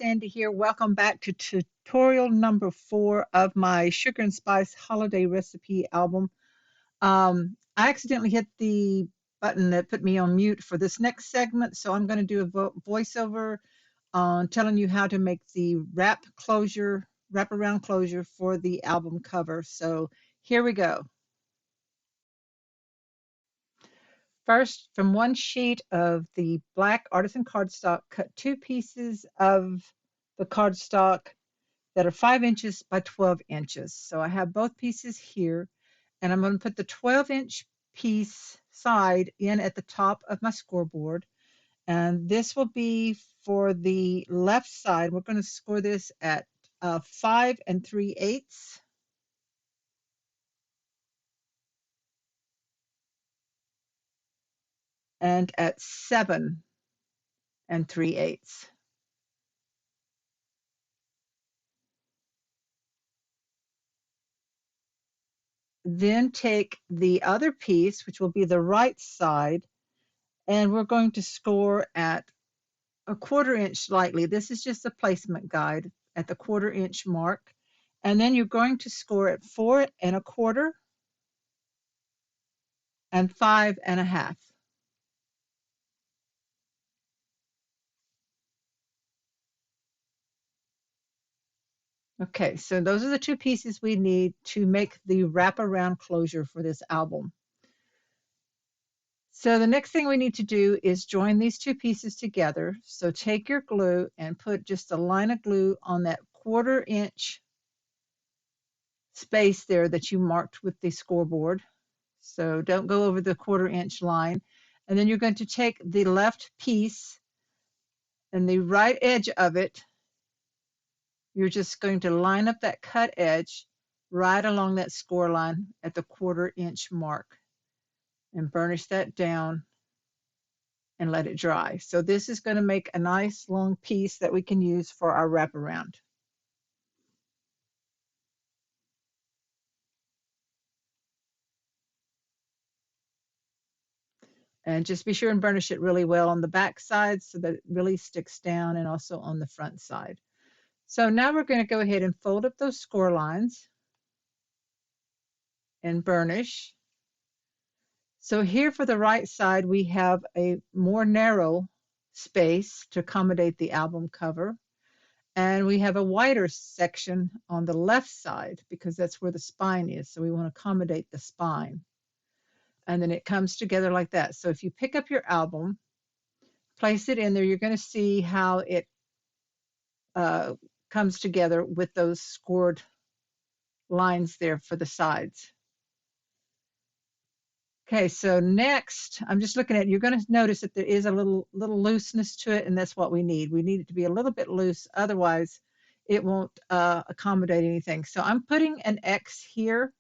Sandy here. Welcome back to tutorial number 4 of my Sugar and Spice Holiday Recipe album. I accidentally hit the button that put me on mute for this next segment, so I'm going to do a voiceover on telling you how to make the wraparound closure for the album cover. So here we go. First, from one sheet of the black Artisan cardstock, cut 2 pieces of the cardstock that are 5 inches by 12 inches. So I have both pieces here, and I'm going to put the 12-inch piece side in at the top of my scoreboard. And this will be for the left side. We're going to score this at 5 3/8. And at 7 3/8. Then take the other piece, which will be the right side, and we're going to score at a 1/4 inch slightly. This is just a placement guide at the 1/4 inch mark. And then you're going to score at 4 1/4 and 5 1/2. Okay, so those are the 2 pieces we need to make the wraparound closure for this album. So the next thing we need to do is join these 2 pieces together. So take your glue and put just a line of glue on that 1/4 inch space there that you marked with the scoreboard. So don't go over the 1/4 inch line. And then you're going to take the left piece and the right edge of it. You're just going to line up that cut edge right along that score line at the 1/4 inch mark and burnish that down and let it dry. So this is going to make a nice long piece that we can use for our wraparound. And just be sure and burnish it really well on the back side so that it really sticks down, and also on the front side. So now we're going to go ahead and fold up those score lines and burnish. So here for the right side, we have a more narrow space to accommodate the album cover. And we have a wider section on the left side because that's where the spine is. So we want to accommodate the spine. And then it comes together like that. So if you pick up your album, place it in there, you're going to see how it comes together with those scored lines there for the sides. Okay, so next, I'm just looking at, you're going to notice that there is a little looseness to it, and that's what we need. We need it to be a little bit loose, otherwise it won't accommodate anything. So I'm putting an X here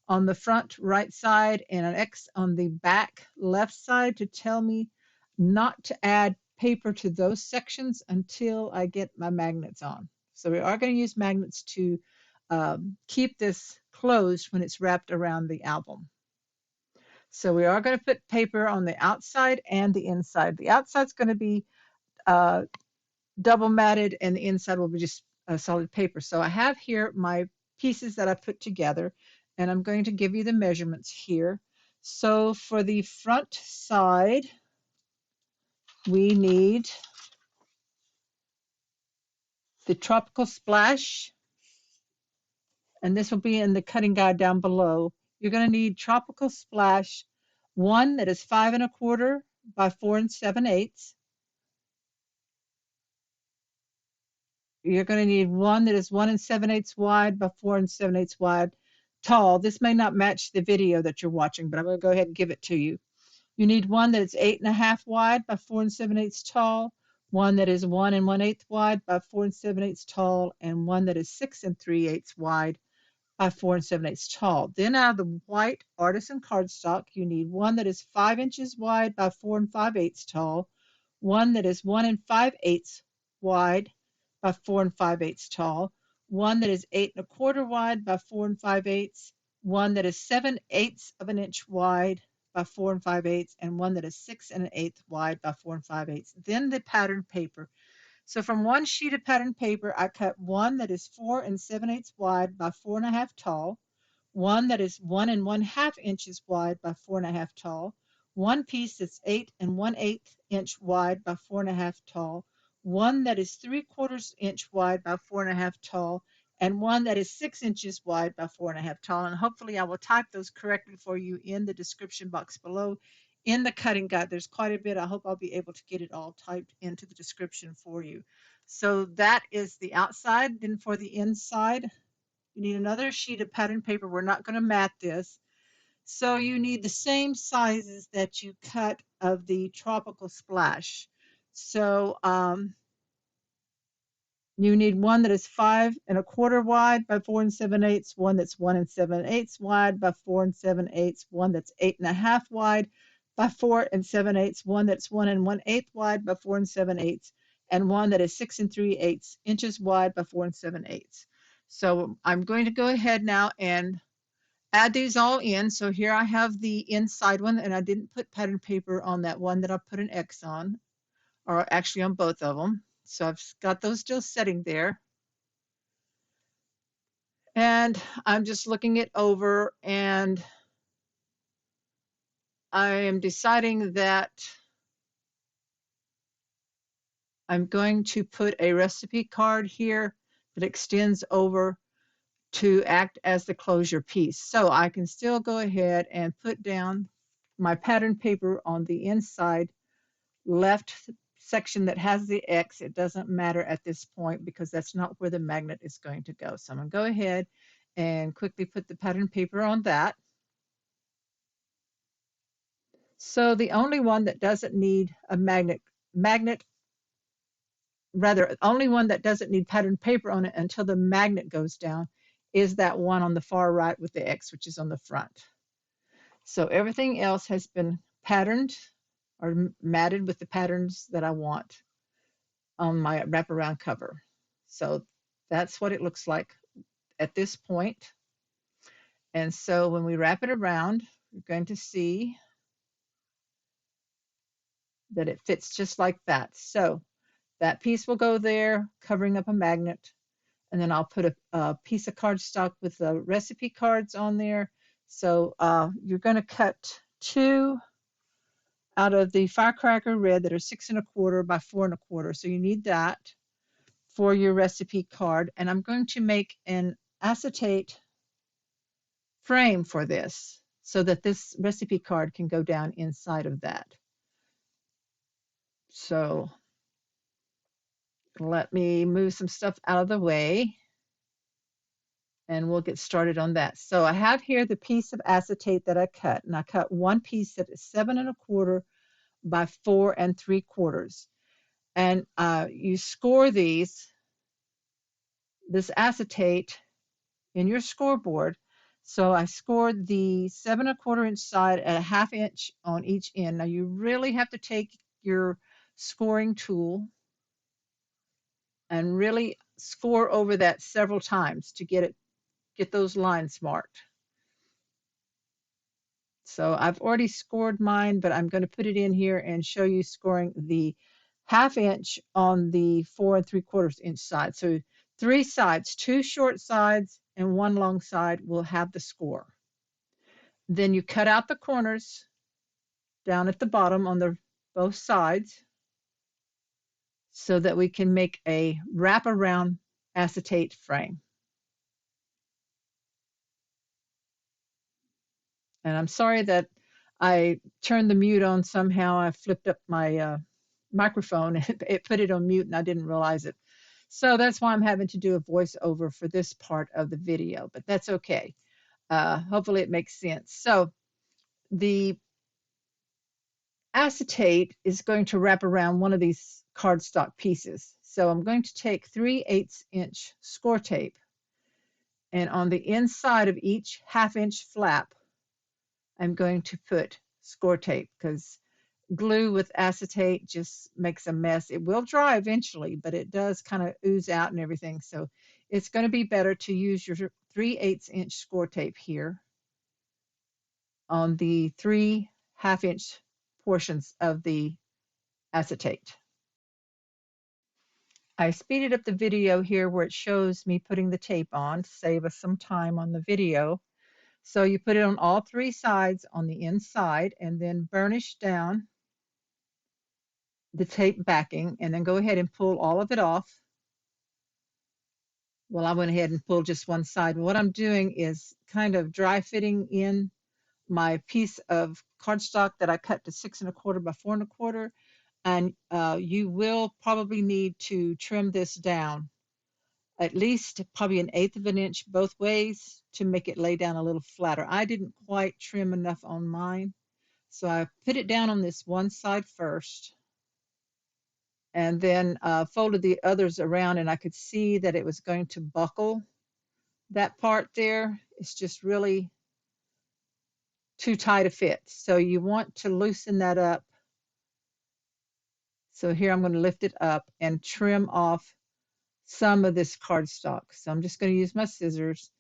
on the front right side and an X on the back left side to tell me not to add paper to those sections until I get my magnets on. So we are going to use magnets to keep this closed when it's wrapped around the album. So we are going to put paper on the outside and the inside. The outside's going to be double matted, and the inside will be just solid paper. So I have here my pieces that I put together, and I'm going to give you the measurements here. So for the front side, we need the Tropical Splash, and this will be in the cutting guide down below. You're going to need Tropical Splash, one that is 5 1/4 by 4 7/8. You're going to need one that is 1 7/8 wide by 4 7/8 wide, tall. This may not match the video that you're watching, but I'm going to go ahead and give it to you. You need one that is 8 1/2 wide by 4 7/8 tall, one that is 1 1/8 wide by 4 7/8 tall, and one that is 6 3/8 wide by 4 7/8 tall. Then out of the white Artisan cardstock, you need one that is 5 inches wide by 4 5/8 tall, one that is 1 5/8 wide by 4 5/8 tall, one that is 8 1/4 wide by 4 5/8, one that is 7/8 of an inch wide by 4 5/8, and one that is 6 1/8 wide by 4 5/8. Then the pattern paper. So from one sheet of pattern paper, I cut one that is 4 7/8 wide by 4.5 tall, one that is 1 1/2 inches wide by 4.5 tall, one piece that's 8 1/8 inch wide by 4.5 tall, one that is 3/4 inch wide by 4.5 tall, and one that is 6 inches wide by 4.5 tall. And hopefully I will type those correctly for you in the description box below. In the cutting guide, there's quite a bit. I hope I'll be able to get it all typed into the description for you. So that is the outside. Then for the inside, you need another sheet of pattern paper. We're not going to mat this. So you need the same sizes that you cut of the tropical splash. So you need one that is 5 1/4 wide by 4 7/8, one that's 1 7/8 wide by 4 7/8, one that's 8 1/2 wide by 4 7/8, one that's 1 1/8 wide by 4 7/8, and one that is 6 3/8 inches wide by 4 7/8. So I'm going to go ahead now and add these all in. So here I have the inside one, and I didn't put pattern paper on that one that I put an X on, or actually on both of them. So I've got those still setting there. And I'm just looking it over, and I am deciding that I'm going to put a recipe card here that extends over to act as the closure piece. So I can still go ahead and put down my pattern paper on the inside left section that has the X. It doesn't matter at this point because that's not where the magnet is going to go. So I'm going to go ahead and quickly put the pattern paper on that. So the only one that doesn't need a only one that doesn't need pattern paper on it until the magnet goes down is that one on the far right with the X, which is on the front. So everything else has been patterned or matted with the patterns that I want on my wraparound cover. So that's what it looks like at this point. And so when we wrap it around, you're going to see that it fits just like that. So that piece will go there, covering up a magnet, and then I'll put a piece of cardstock with the recipe cards on there. So you're going to cut 2 out of the Firecracker Red that are 6 1/4 by 4 1/4. So you need that for your recipe card. And I'm going to make an acetate frame for this so that this recipe card can go down inside of that. So let me move some stuff out of the way and we'll get started on that. So I have here the piece of acetate that I cut, and I cut one piece that is 7 1/4 by 4 3/4. And you score this acetate in your scoreboard. So I scored the 7 1/4 inch side at a 1/2 inch on each end. Now you really have to take your scoring tool and really score over that several times to get those lines marked. So I've already scored mine, but I'm going to put it in here and show you scoring the 1/2 inch on the 4 3/4 inch side. So 3 sides, 2 short sides and 1 long side will have the score. Then you cut out the corners down at the bottom on both sides so that we can make a wraparound acetate frame. And I'm sorry that I turned the mute on somehow. I flipped up my microphone and it put it on mute and I didn't realize it. So that's why I'm having to do a voiceover for this part of the video, but that's okay. Hopefully it makes sense. So the acetate is going to wrap around one of these cardstock pieces. So I'm going to take 3/8 inch Scor-Tape, and on the inside of each 1/2 inch flap, I'm going to put Scor-Tape because glue with acetate just makes a mess. It will dry eventually, but it does kind of ooze out and everything. So it's going to be better to use your 3/8 inch Scor-Tape here on the 3 1/2 inch portions of the acetate. I speeded up the video here where it shows me putting the tape on to save us some time on the video. So you put it on all three sides on the inside and then burnish down the tape backing and then go ahead and pull all of it off. Well, I went ahead and pulled just one side. What I'm doing is kind of dry fitting in my piece of cardstock that I cut to 6 1/4 by 4 1/4. And you will probably need to trim this down at least probably 1/8 of an inch both ways to make it lay down a little flatter. I didn't quite trim enough on mine, so I put it down on this one side first and then folded the others around, and I could see that it was going to buckle. That part there is just really too tight a fit. So you want to loosen that up. So here I'm going to lift it up and trim off some of this cardstock. So I'm just going to use my scissors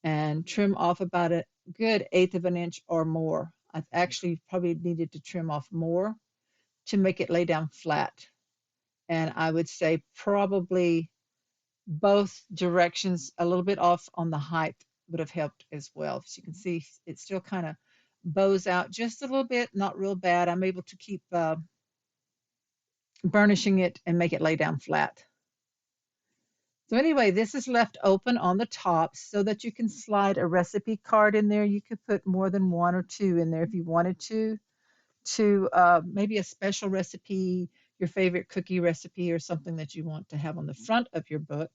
and trim off about a good 1/8 of an inch or more. I've actually probably needed to trim off more to make it lay down flat. And I would say probably both directions a little bit off on the height would have helped as well. As you can see, it still kind of bows out just a little bit, not real bad. I'm able to keep burnishing it and make it lay down flat. So anyway, this is left open on the top so that you can slide a recipe card in there. You could put more than one or two in there if you wanted to maybe a special recipe, your favorite cookie recipe, or something that you want to have on the front of your book.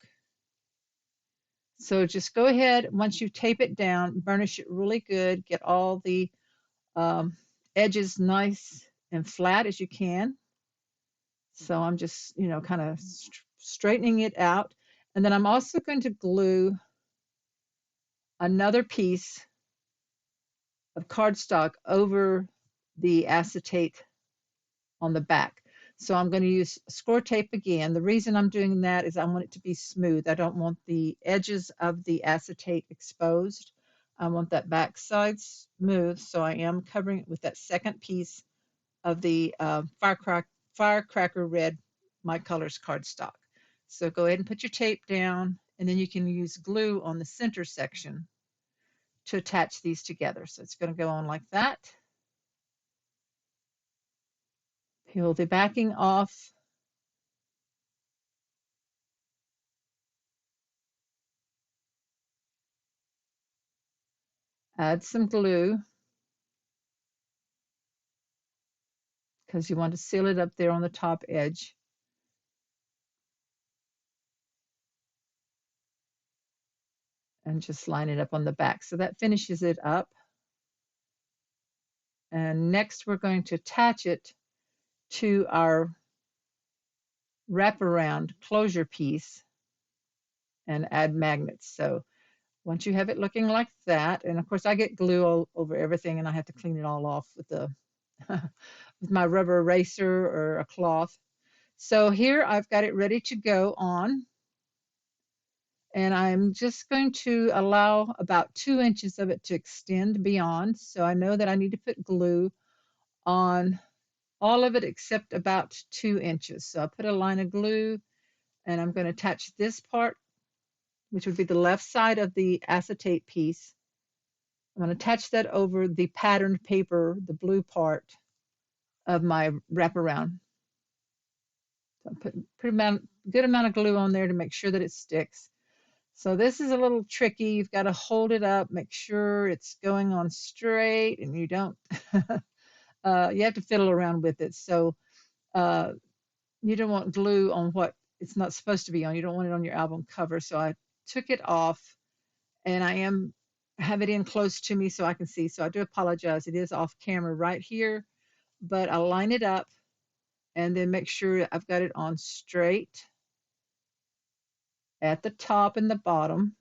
So just go ahead, once you tape it down, burnish it really good, get all the edges nice and flat as you can. So I'm just, kind of straightening it out. And then I'm also going to glue another piece of cardstock over the acetate on the back. So I'm going to use Scor-Tape again. The reason I'm doing that is I want it to be smooth. I don't want the edges of the acetate exposed. I want that back side smooth. So I am covering it with that second piece of the Firecracker Red My Colors cardstock. So go ahead and put your tape down, and then you can use glue on the center section to attach these together. So it's going to go on like that. Peel the backing off. Add some glue because you want to seal it up there on the top edge. And just line it up on the back. So that finishes it up. And next we're going to attach it to our wraparound closure piece and add magnets. So once you have it looking like that, and of course I get glue all over everything and I have to clean it all off with the with my rubber eraser or a cloth. So here I've got it ready to go on. And I'm just going to allow about 2 inches of it to extend beyond. So I know that I need to put glue on all of it except about 2 inches. So I'll put a line of glue and I'm going to attach this part, which would be the left side of the acetate piece. I'm going to attach that over the patterned paper, the blue part of my wraparound. So I put a good amount of glue on there to make sure that it sticks. So this is a little tricky. You've got to hold it up, make sure it's going on straight, and you don't, you have to fiddle around with it. So you don't want glue on what it's not supposed to be on. You don't want it on your album cover. So I took it off, and I have it in close to me so I can see. So I do apologize. It is off camera right here, but I'll line it up and then make sure I've got it on straight at the top and the bottom,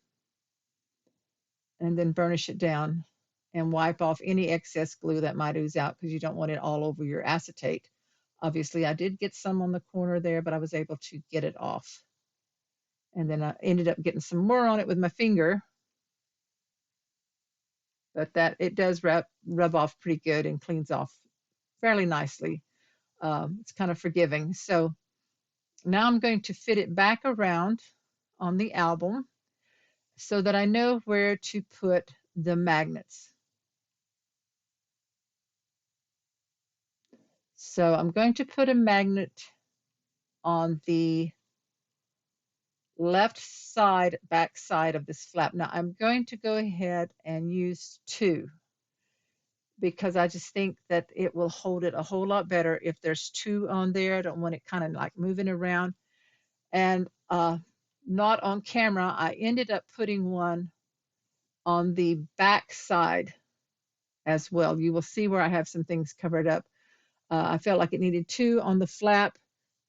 and then burnish it down and wipe off any excess glue that might ooze out because you don't want it all over your acetate. Obviously, I did get some on the corner there, but I was able to get it off. And then I ended up getting some more on it with my finger, but that it does rub off pretty good and cleans off fairly nicely. It's kind of forgiving. So Now I'm going to fit it back around on the album so that I know where to put the magnets. So I'm going to put a magnet on the left side, back side of this flap. Now I'm going to go ahead and use 2 because I just think that it will hold it a whole lot better if there's 2 on there. I don't want it kind of like moving around. And not on camera, I ended up putting one on the back side as well. You will see where I have some things covered up. I felt like it needed 2 on the flap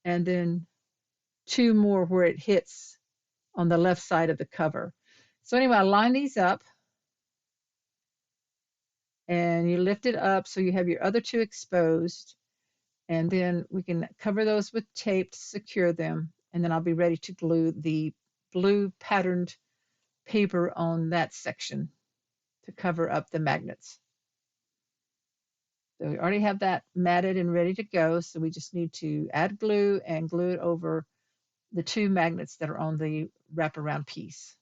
and then 2 more where it hits on the left side of the cover. So anyway, I line these up and you lift it up so you have your other 2 exposed, and then we can cover those with tape to secure them, and then I'll be ready to glue the blue patterned paper on that section to cover up the magnets. So we already have that matted and ready to go, so we just need to add glue and glue it over the 2 magnets that are on the wraparound piece.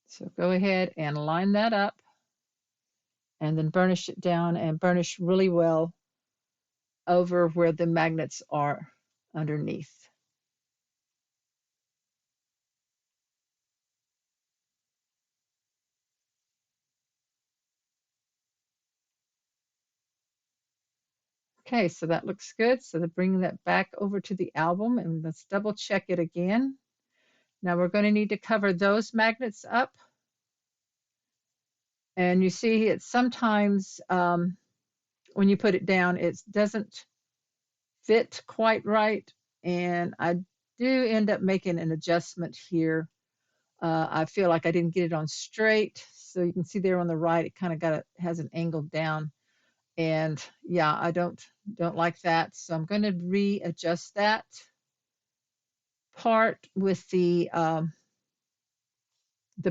So go ahead and line that up and then burnish it down and burnish really well over where the magnets are underneath. Okay, so that looks good. So to bring that back over to the album and let's double check it again. Now we're going to need to cover those magnets up. And you see it sometimes when you put it down, it doesn't fit quite right. And I do end up making an adjustment here. I feel like I didn't get it on straight. So you can see there on the right, it kind of has an angle down. And yeah, I don't like that. So I'm going to readjust that part with the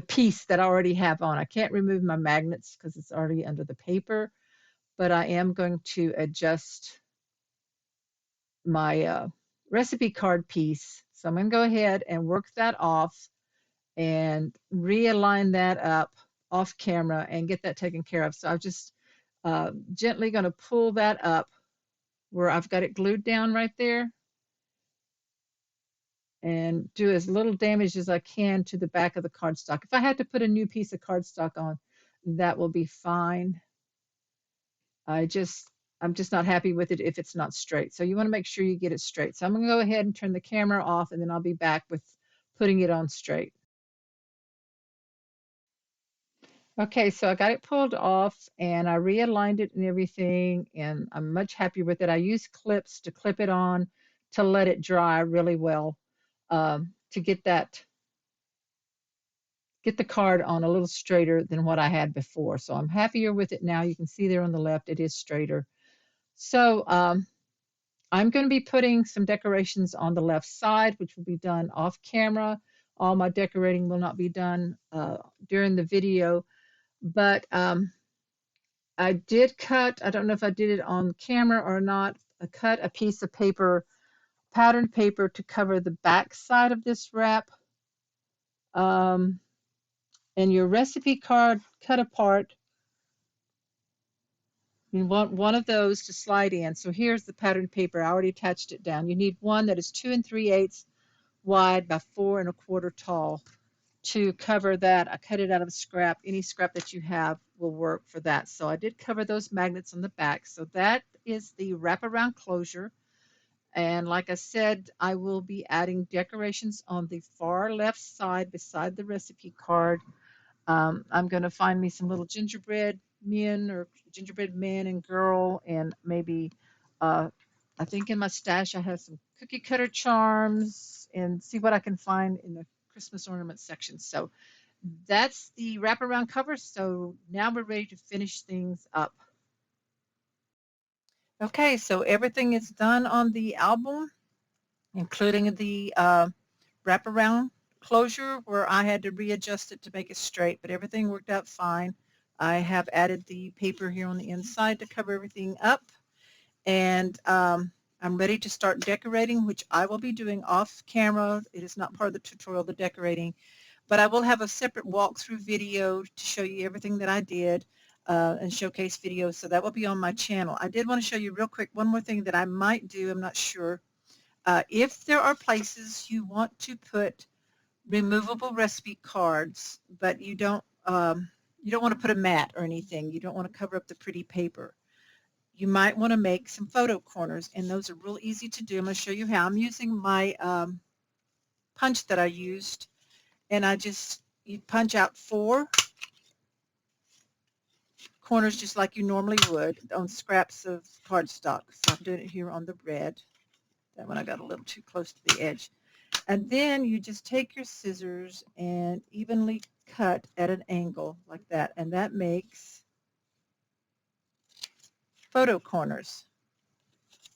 piece that I already have on. I can't remove my magnets because it's already under the paper, but I am going to adjust my recipe card piece. So I'm going to go ahead and work that off and realign that up off camera and get that taken care of. So I'm just gently going to pull that up where I've got it glued down right there and do as little damage as I can to the back of the cardstock. If I had to put a new piece of cardstock on, that will be fine. I'm just not happy with it if it's not straight. So you want to make sure you get it straight. So I'm going to go ahead and turn the camera off and then I'll be back with putting it on straight. Okay, so I got it pulled off and I realigned it and everything, and I'm much happier with it. I used clips to clip it on to let it dry really well, to get the card on a little straighter than what I had before. So I'm happier with it now. You can see there on the left, it is straighter. So I'm going to be putting some decorations on the left side, which will be done off camera. All my decorating will not be done during the video, but I did cut, I don't know if I did it on camera or not, I cut a piece of paper, patterned paper to cover the back side of this wrap. And your recipe card cut apart, you want one of those to slide in. So here's the patterned paper. I already attached it down. You need one that is 2 3/8 wide by 4 1/4 tall to cover that. I cut it out of scrap. Any scrap that you have will work for that. So I did cover those magnets on the back. So that is the wraparound closure. And like I said, I will be adding decorations on the far left side beside the recipe card. I'm going to find me some little gingerbread men or gingerbread man and girl, and maybe I think in my stash I have some cookie cutter charms, and see what I can find in the Christmas ornament section. So that's the wraparound cover. So now we're ready to finish things up. Okay, so everything is done on the album, including the wraparound closure where I had to readjust it to make it straight, but everything worked out fine. I have added the paper here on the inside to cover everything up, and I'm ready to start decorating, which I will be doing off camera. It is not part of the tutorial, the decorating, but I will have a separate walkthrough video to show you everything that I did and showcase videos, so that will be on my channel. I did want to show you real quick one more thing that I might do, I'm not sure. If there are places you want to put removable recipe cards, but you don't want to put a mat or anything, you don't want to cover up the pretty paper, you might want to make some photo corners, and those are real easy to do. I'm going to show you how. I'm using my punch that I used, and you punch out 4 corners just like you normally would on scraps of cardstock. So I'm doing it here on the red. That one I got a little too close to the edge. And then you just take your scissors and evenly cut at an angle like that, and that makes photo corners.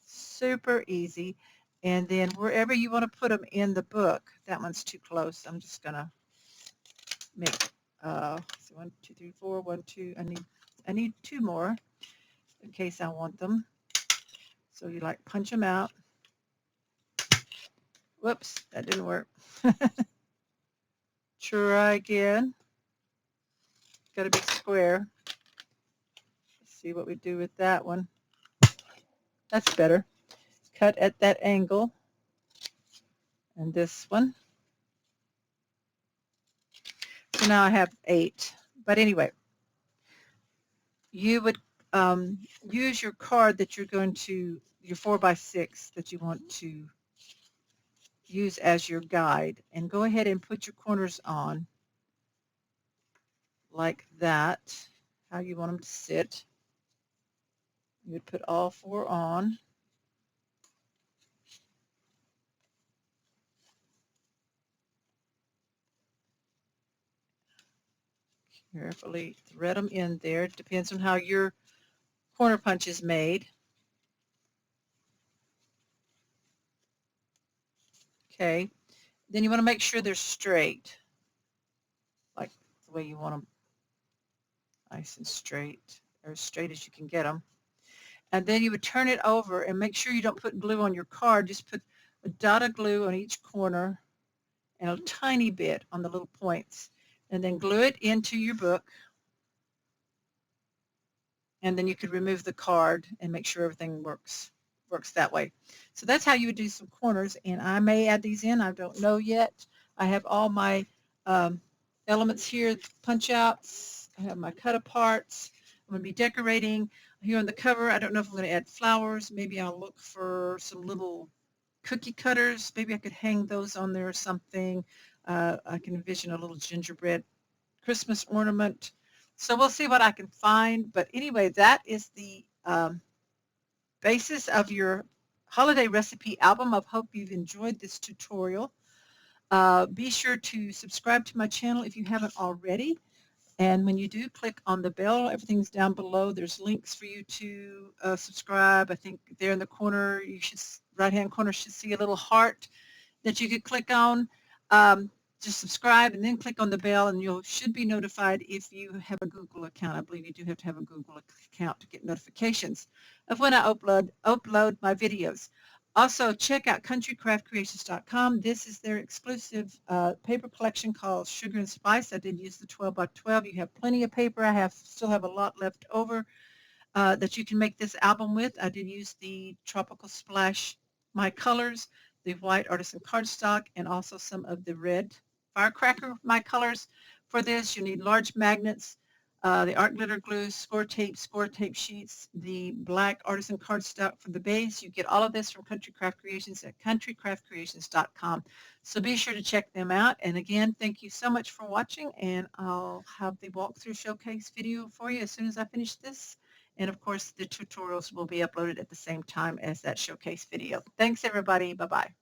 Super easy. And then wherever you want to put them in the book, that one's too close. I'm just going to make so 1, 2, 3, 4, 1, 2. I need 2 more in case I want them. So you like punch them out. Whoops, that didn't work. Try again. Got to be square. Let's see what we do with that one. That's better. Cut at that angle. And this one. So now I have 8. But anyway, you would use your card that you're going to, your 4x6 that you want to use as your guide, and go ahead and put your corners on like that, how you want them to sit. You would put all 4 on. Carefully thread them in there. It depends on how your corner punch is made. Okay. Then you want to make sure they're straight, like the way you want them, nice and straight, or as straight as you can get them. And then you would turn it over and make sure you don't put glue on your card. Just put a dot of glue on each corner and a tiny bit on the little points, and then glue it into your book. And then you could remove the card and make sure everything works that way. So that's how you would do some corners, and I may add these in. I don't know yet. I have all my elements here, punch outs. I have my cut aparts. I'm going to be decorating here on the cover. I don't know if I'm going to add flowers. Maybe I'll look for some little cookie cutters. Maybe I could hang those on there or something. I can envision a little gingerbread Christmas ornament. So we'll see what I can find. But anyway, that is the basis of your holiday recipe album. I hope you've enjoyed this tutorial. Be sure to subscribe to my channel if you haven't already. And when you do, click on the bell. Everything's down below. There's links for you to subscribe. I think there in the corner, right-hand corner should see a little heart that you could click on. Just subscribe and then click on the bell, and you should be notified if you have a Google account. I believe you do have to have a Google account to get notifications of when I upload my videos. Also, check out countrycraftcreations.com. This is their exclusive paper collection called Sugar and Spice. I did use the 12x12. You have plenty of paper. I still have a lot left over that you can make this album with. I did use the Tropical Splash, my colors, the white Artisan cardstock, and also some of the red Firecracker, my colors. For this, you need large magnets, the art glitter glue, Scor-Tape sheets, the black Artisan cardstock for the base. You get all of this from Country Craft Creations at countrycraftcreations.com. So be sure to check them out. And again, thank you so much for watching, and I'll have the walkthrough showcase video for you as soon as I finish this. And of course, the tutorials will be uploaded at the same time as that showcase video. Thanks, everybody. Bye-bye.